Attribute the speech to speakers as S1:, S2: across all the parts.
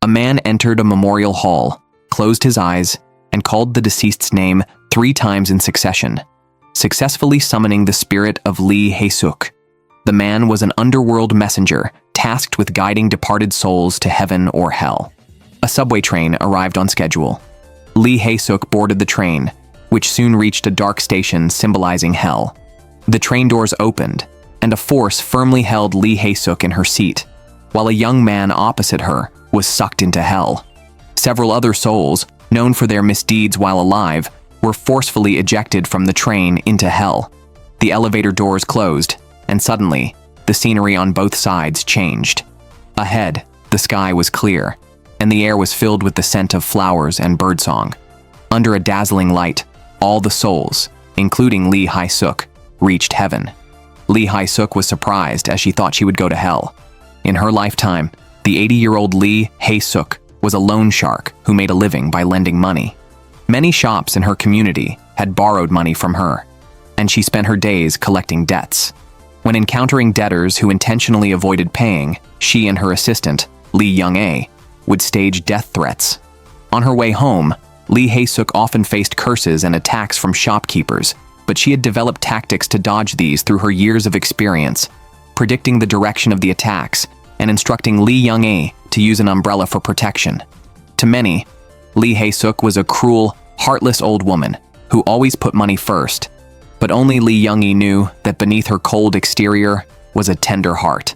S1: A man entered a memorial hall, closed his eyes, and called the deceased's name 3 times in succession, successfully summoning the spirit of Lee Hae-sook. The man was an underworld messenger tasked with guiding departed souls to heaven or hell. A subway train arrived on schedule. Lee Hae-sook boarded the train, which soon reached a dark station symbolizing hell. The train doors opened, and a force firmly held Lee Hae-sook in her seat, while a young man opposite her was sucked into hell. Several other souls, known for their misdeeds while alive, were forcefully ejected from the train into hell. The elevator doors closed, and suddenly, the scenery on both sides changed. Ahead, the sky was clear, and the air was filled with the scent of flowers and birdsong. Under a dazzling light, all the souls, including Lee Hae-sook, reached heaven. Lee Hae-sook was surprised as she thought she would go to hell. In her lifetime, the 80-year-old Lee Hae-sook was a loan shark who made a living by lending money. Many shops in her community had borrowed money from her, and she spent her days collecting debts. When encountering debtors who intentionally avoided paying, she and her assistant, Lee Young-ae, would stage death threats. On her way home, Lee Hae-sook often faced curses and attacks from shopkeepers, but she had developed tactics to dodge these through her years of experience, predicting the direction of the attacks and instructing Lee Young-ae to use an umbrella for protection. To many, Lee Hae-sook was a cruel, heartless old woman who always put money first, but only Lee Young-ae knew that beneath her cold exterior was a tender heart.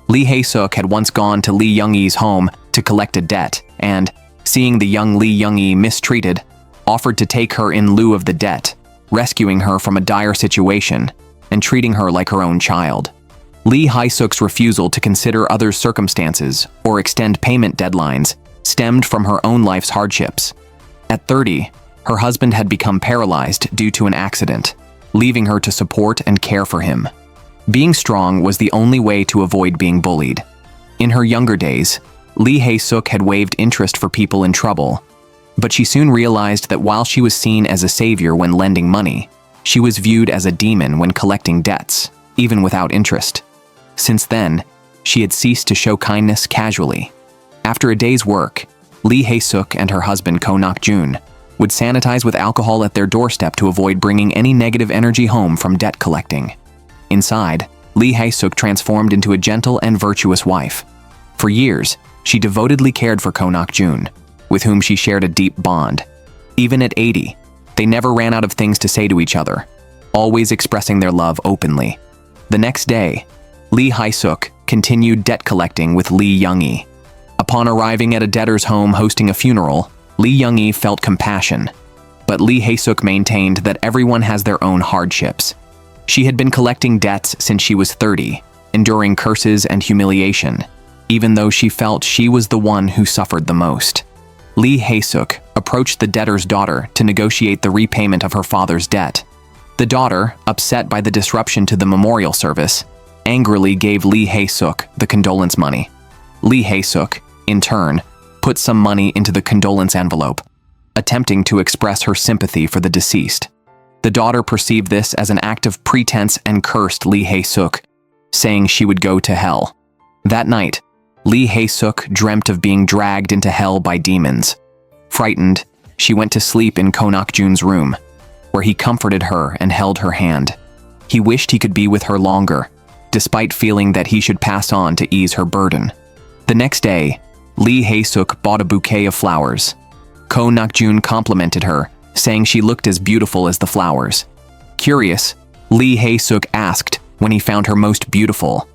S1: Lee Hae-sook had once gone to Lee Young-ae's home to collect a debt and, seeing the young Lee Young-ae mistreated, offered to take her in lieu of the debt, rescuing her from a dire situation and treating her like her own child. Lee Hae-sook's refusal to consider others' circumstances or extend payment deadlines stemmed from her own life's hardships. At 30, her husband had become paralyzed due to an accident, leaving her to support and care for him. Being strong was the only way to avoid being bullied. In her younger days, Lee Hae-sook had waived interest for people in trouble, but she soon realized that while she was seen as a savior when lending money, she was viewed as a demon when collecting debts, even without interest. Since then, she had ceased to show kindness casually. After a day's work, Lee Hae-sook and her husband Nak-Joon would sanitize with alcohol at their doorstep to avoid bringing any negative energy home from debt collecting. Inside, Lee Hae-sook transformed into a gentle and virtuous wife. For years, she devotedly cared for Nak-Joon, with whom she shared a deep bond. Even at 80, they never ran out of things to say to each other, always expressing their love openly. The next day, Lee Hae-sook continued debt collecting with Lee Young-ae. Upon arriving at a debtor's home hosting a funeral, Lee Young-ae felt compassion, but Lee Hae-sook maintained that everyone has their own hardships. She had been collecting debts since she was 30, enduring curses and humiliation, even though she felt she was the one who suffered the most. Lee Hae-sook approached the debtor's daughter to negotiate the repayment of her father's debt. The daughter, upset by the disruption to the memorial service, angrily gave Lee Hae-sook the condolence money. Lee Hae-sook, in turn, put some money into the condolence envelope, attempting to express her sympathy for the deceased. The daughter perceived this as an act of pretense and cursed Lee Hae-sook, saying she would go to hell. That night, Lee Hae-sook dreamt of being dragged into hell by demons. Frightened, she went to sleep in Nak-Joon's room, where he comforted her and held her hand. He wished he could be with her longer, despite feeling that he should pass on to ease her burden. The next day, Lee Hae-sook bought a bouquet of flowers. Nak-Joon complimented her, saying she looked as beautiful as the flowers. Curious, Lee Hae-sook asked when he found her most beautiful.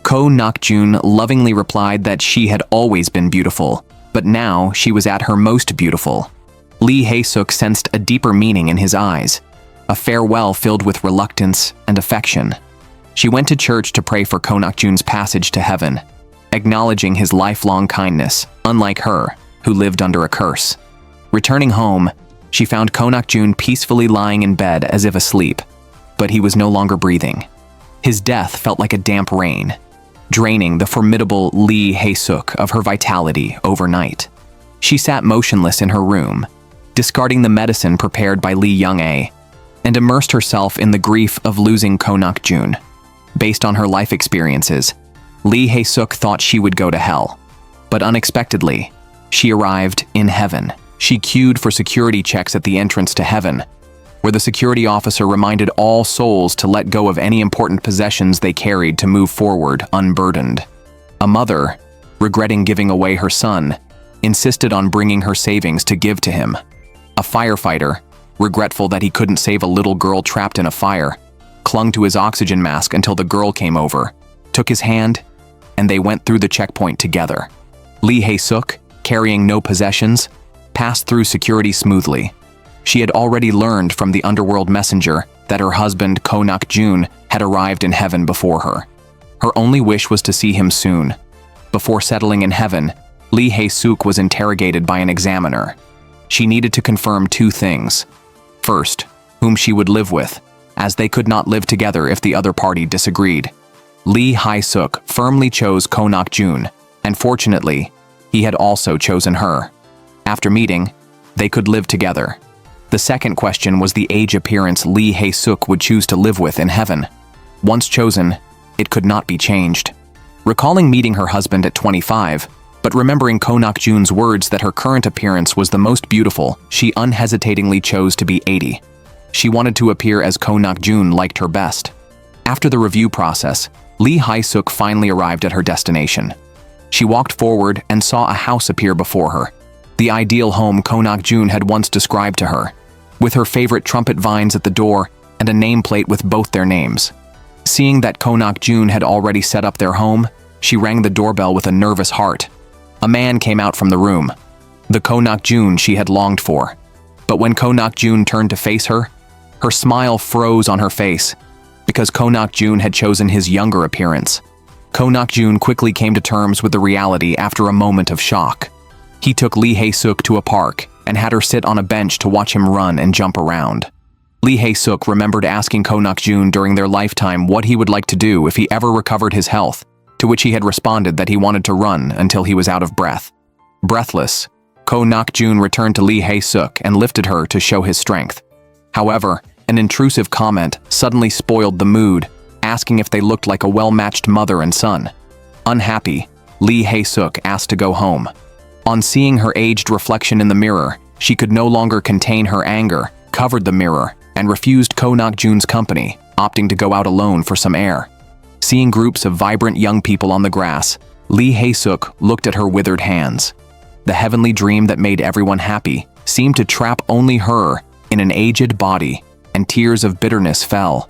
S1: Nak-Joon lovingly replied that she had always been beautiful, but now she was at her most beautiful. Lee Hae-sook sensed a deeper meaning in his eyes, a farewell filled with reluctance and affection. She went to church to pray for Nak-Joon's passage to heaven, acknowledging his lifelong kindness, unlike her, who lived under a curse. Returning home, she found Nak-Joon peacefully lying in bed as if asleep, but he was no longer breathing. His death felt like a damp rain, draining the formidable Lee Hae-sook of her vitality overnight. She sat motionless in her room, discarding the medicine prepared by Lee Young-ae, and immersed herself in the grief of losing Nak-Joon. Based on her life experiences, Lee Hae-sook thought she would go to hell. But unexpectedly, She arrived in heaven. She queued for security checks at the entrance to heaven, where the security officer reminded all souls to let go of any important possessions they carried to move forward unburdened. A mother, regretting giving away her son, insisted on bringing her savings to give to him. A firefighter, regretful that he couldn't save a little girl trapped in a fire, clung to his oxygen mask until the girl came over, took his hand, and they went through the checkpoint together. Lee Hae-sook, carrying no possessions, passed through security smoothly. She had already learned from the underworld messenger that her husband, Nak-Joon, had arrived in heaven before her. Her only wish was to see him soon. Before settling in heaven, Lee Hae-sook was interrogated by an examiner. She needed to confirm two things. First, whom she would live with, as they could not live together if the other party disagreed. Lee Hae-sook firmly chose Nak-Joon, and fortunately, he had also chosen her. After meeting, they could live together. The second question was the age appearance Lee Hae-sook would choose to live with in heaven. Once chosen, it could not be changed. Recalling meeting her husband at 25, but remembering Nak-Joon's words that her current appearance was the most beautiful, she unhesitatingly chose to be 80. She wanted to appear as Nak-Joon liked her best. After the review process, Lee Hae-sook finally arrived at her destination. She walked forward and saw a house appear before her, the ideal home Nak-Joon had once described to her, with her favorite trumpet vines at the door and a nameplate with both their names. Seeing that Nak-Joon had already set up their home, she rang the doorbell with a nervous heart. A man came out from the room, the Nak-Joon she had longed for. But when Nak-Joon turned to face her, her smile froze on her face, because Nak-Joon had chosen his younger appearance. Nak-Joon quickly came to terms with the reality after a moment of shock. He took Lee Hae-sook to a park and had her sit on a bench to watch him run and jump around. Lee Hae-sook remembered asking Nak-Joon during their lifetime what he would like to do if he ever recovered his health, to which he had responded that he wanted to run until he was out of breath. Breathless, Nak-Joon returned to Lee Hae-sook and lifted her to show his strength. However, an intrusive comment suddenly spoiled the mood, asking if they looked like a well-matched mother and son. Unhappy, Lee Hae-sook asked to go home. On seeing her aged reflection in the mirror, she could no longer contain her anger, covered the mirror, and refused Nak-Joon's company, opting to go out alone for some air. Seeing groups of vibrant young people on the grass, Lee Hae-sook looked at her withered hands. The heavenly dream that made everyone happy seemed to trap only her in an aged body, and tears of bitterness fell.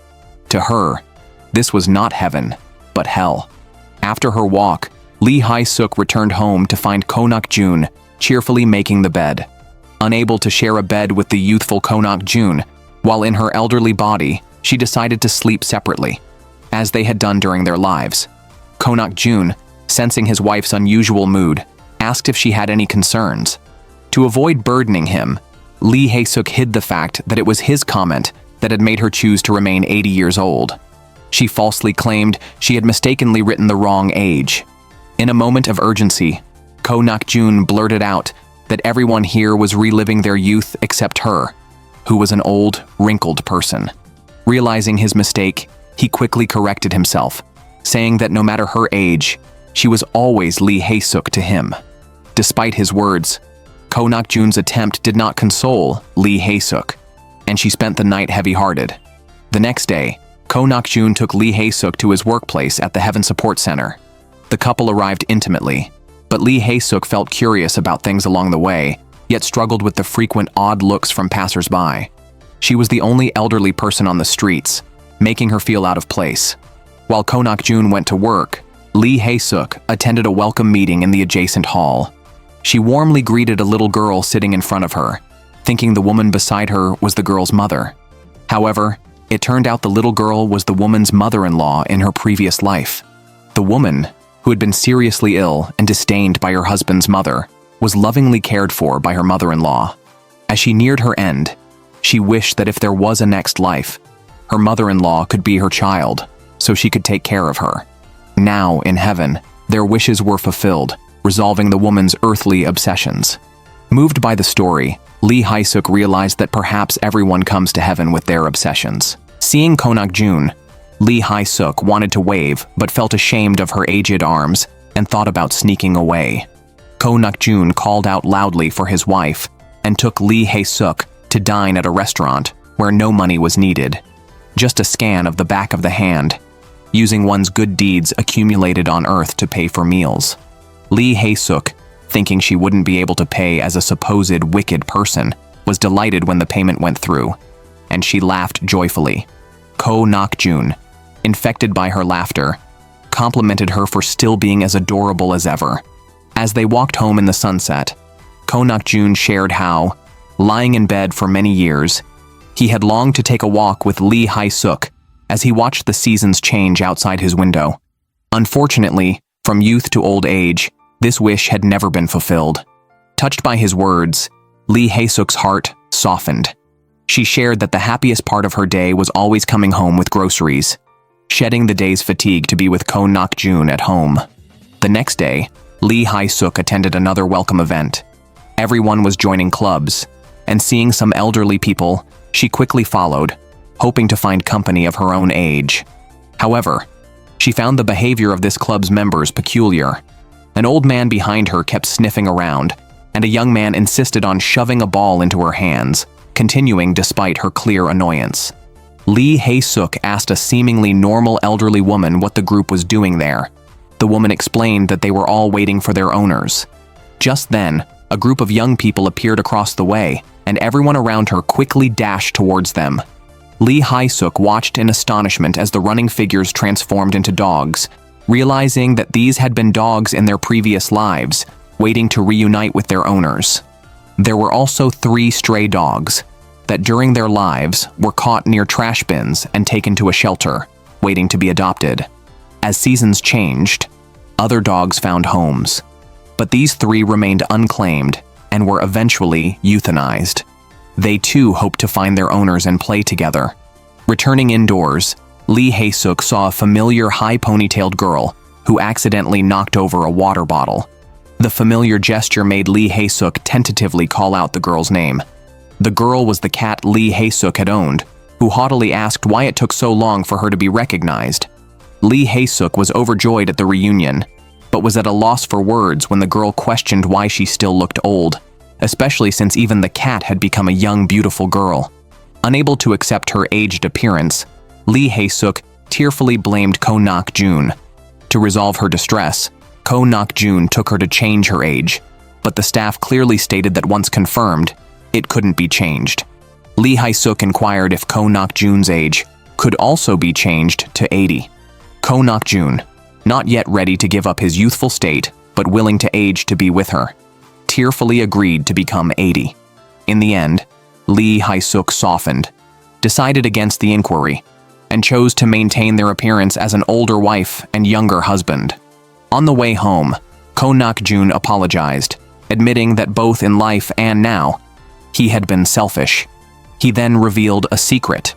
S1: To her, this was not heaven, but hell. After her walk, Lee Hae-sook returned home to find Nak-Joon cheerfully making the bed. Unable to share a bed with the youthful Nak-Joon, while in her elderly body, she decided to sleep separately, as they had done during their lives. Nak-Joon, sensing his wife's unusual mood, asked if she had any concerns. To avoid burdening him, Lee Hae-sook hid the fact that it was his comment that had made her choose to remain 80 years old. She falsely claimed she had mistakenly written the wrong age. In a moment of urgency, Nak-Joon blurted out that everyone here was reliving their youth except her, who was an old, wrinkled person. Realizing his mistake, he quickly corrected himself, saying that no matter her age, she was always Lee Hae-sook to him. Despite his words, Nak-Joon's attempt did not console Lee Hae-sook, and she spent the night heavy-hearted. The next day, Nak-Joon took Lee Hae-sook to his workplace at the Heaven Support Center. The couple arrived intimately, but Lee Hae-sook felt curious about things along the way, yet struggled with the frequent odd looks from passers-by. She was the only elderly person on the streets, making her feel out of place. While Nak-Joon went to work, Lee Hae-sook attended a welcome meeting in the adjacent hall. She warmly greeted a little girl sitting in front of her, thinking the woman beside her was the girl's mother. However, it turned out the little girl was the woman's mother-in-law in her previous life. The woman, who had been seriously ill and disdained by her husband's mother, was lovingly cared for by her mother-in-law. As she neared her end, she wished that if there was a next life, her mother-in-law could be her child, so she could take care of her. Now, in heaven, their wishes were fulfilled, resolving the woman's earthly obsessions. Moved by the story, Lee Hae-sook realized that perhaps everyone comes to heaven with their obsessions. Seeing Nak-Joon, Lee Hae-sook wanted to wave but felt ashamed of her aged arms and thought about sneaking away. Nak-Joon called out loudly for his wife and took Lee Hae-sook to dine at a restaurant where no money was needed. Just a scan of the back of the hand, using one's good deeds accumulated on Earth to pay for meals. Lee Hae-sook, thinking she wouldn't be able to pay as a supposed wicked person, was delighted when the payment went through, and she laughed joyfully. Nak-Joon, infected by her laughter, complimented her for still being as adorable as ever. As they walked home in the sunset, Nak-Joon shared how, lying in bed for many years, he had longed to take a walk with Lee Hae-sook as he watched the seasons change outside his window. Unfortunately, from youth to old age, this wish had never been fulfilled. Touched by his words, Lee Hae-sook's heart softened. She shared that the happiest part of her day was always coming home with groceries, shedding the day's fatigue to be with Nak-Joon at home. The next day, Lee Hae-sook attended another welcome event. Everyone was joining clubs, and seeing some elderly people, she quickly followed, hoping to find company of her own age. However, she found the behavior of this club's members peculiar. An old man behind her kept sniffing around, and a young man insisted on shoving a ball into her hands, continuing despite her clear annoyance. Lee Hae-sook asked a seemingly normal elderly woman what the group was doing there. The woman explained that they were all waiting for their owners. Just then, a group of young people appeared across the way, and everyone around her quickly dashed towards them. Lee Hae-sook watched in astonishment as the running figures transformed into dogs, realizing that these had been dogs in their previous lives, waiting to reunite with their owners. There were also 3 stray dogs that during their lives were caught near trash bins and taken to a shelter, waiting to be adopted. As seasons changed, other dogs found homes, but these 3 remained unclaimed and were eventually euthanized. They too hoped to find their owners and play together. Returning indoors, Lee Hae-sook saw a familiar high-ponytailed girl who accidentally knocked over a water bottle. The familiar gesture made Lee Hae-sook tentatively call out the girl's name. The girl was the cat Lee Hae-sook had owned, who haughtily asked why it took so long for her to be recognized. Lee Hae-sook was overjoyed at the reunion, but was at a loss for words when the girl questioned why she still looked old, especially since even the cat had become a young, beautiful girl. Unable to accept her aged appearance, Lee Hae-sook tearfully blamed Nak-Joon. To resolve her distress, Nak-Joon took her to change her age, but the staff clearly stated that once confirmed, it couldn't be changed. Lee Hae-sook inquired if Nak-Joon's age could also be changed to 80. Nak-Joon, not yet ready to give up his youthful state, but willing to age to be with her, tearfully agreed to become 80. In the end, Lee Hae-sook softened, decided against the inquiry, and chose to maintain their appearance as an older wife and younger husband. On the way home, Nak-Joon apologized, admitting that both in life and now, he had been selfish. He then revealed a secret.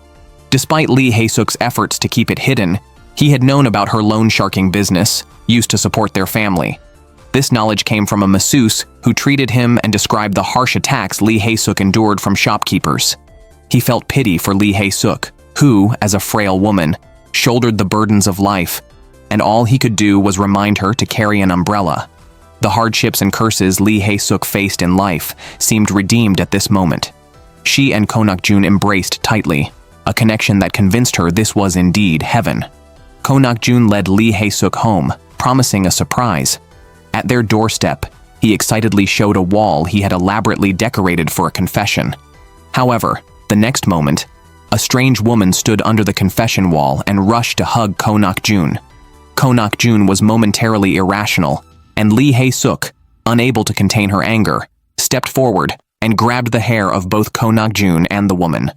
S1: Despite Lee Hae-sook's efforts to keep it hidden, he had known about her loan sharking business, used to support their family. This knowledge came from a masseuse who treated him and described the harsh attacks Lee Hae-sook endured from shopkeepers. He felt pity for Lee Hae-sook, who, as a frail woman, shouldered the burdens of life, and all he could do was remind her to carry an umbrella. The hardships and curses Lee Hae-sook faced in life seemed redeemed at this moment. She and Nak-Joon embraced tightly, a connection that convinced her this was indeed heaven. Nak-Joon led Lee Hae-sook home, promising a surprise. At their doorstep, he excitedly showed a wall he had elaborately decorated for a confession. However, the next moment, a strange woman stood under the confession wall and rushed to hug Nak-Joon. Nak-Joon was momentarily irrational, and Lee Hae-sook, unable to contain her anger, stepped forward and grabbed the hair of both Nak-Joon and the woman.